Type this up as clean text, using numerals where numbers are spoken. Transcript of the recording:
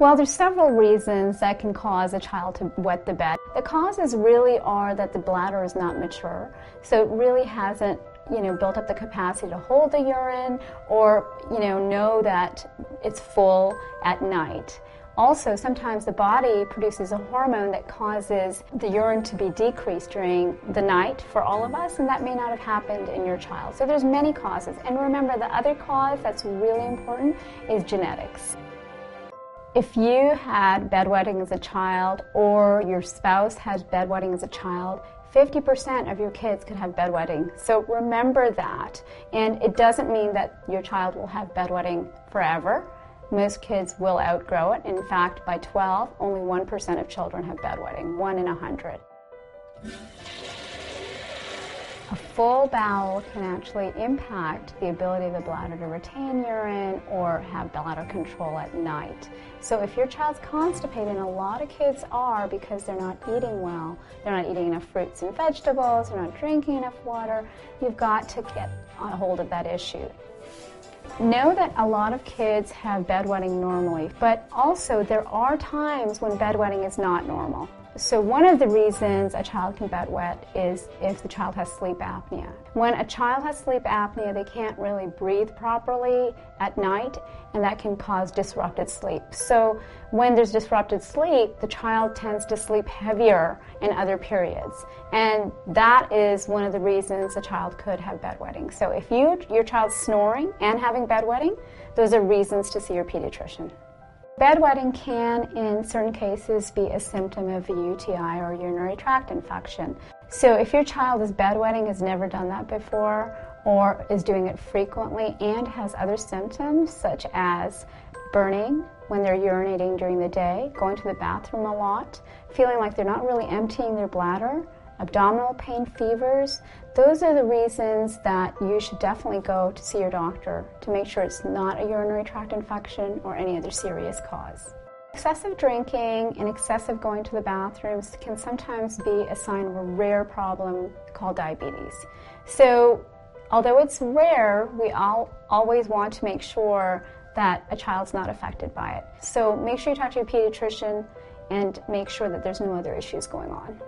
Well, there's several reasons that can cause a child to wet the bed. The causes really are that the bladder is not mature, so it really hasn't built up the capacity to hold the urine or know that it's full at night. Also, sometimes the body produces a hormone that causes the urine to be decreased during the night for all of us, and that may not have happened in your child. So there's many causes. And remember, the other cause that's really important is genetics. If you had bedwetting as a child or your spouse had bedwetting as a child, 50% of your kids could have bedwetting. So remember that. And it doesn't mean that your child will have bedwetting forever. Most kids will outgrow it. In fact, by 12, only 1% of children have bedwetting, 1 in 100. A full bowel can actually impact the ability of the bladder to retain urine or have bladder control at night. So if your child's constipated, and a lot of kids are because they're not eating well, they're not eating enough fruits and vegetables, they're not drinking enough water, you've got to get a hold of that issue. Know that a lot of kids have bedwetting normally, but also there are times when bedwetting is not normal. So one of the reasons a child can bedwet is if the child has sleep apnea. When a child has sleep apnea, they can't really breathe properly at night, and that can cause disrupted sleep. So when there's disrupted sleep, the child tends to sleep heavier in other periods. And that is one of the reasons a child could have bedwetting. So if your child's snoring and having bedwetting, those are reasons to see your pediatrician. Bedwetting can, in certain cases, be a symptom of a UTI or urinary tract infection. So if your child is bedwetting, has never done that before, or is doing it frequently and has other symptoms such as burning when they're urinating during the day, going to the bathroom a lot, feeling like they're not really emptying their bladder, abdominal pain, fevers, those are the reasons that you should definitely go to see your doctor to make sure it's not a urinary tract infection or any other serious cause. Excessive drinking and excessive going to the bathrooms can sometimes be a sign of a rare problem called diabetes. So although it's rare, we always want to make sure that a child's not affected by it. So make sure you talk to your pediatrician and make sure that there's no other issues going on.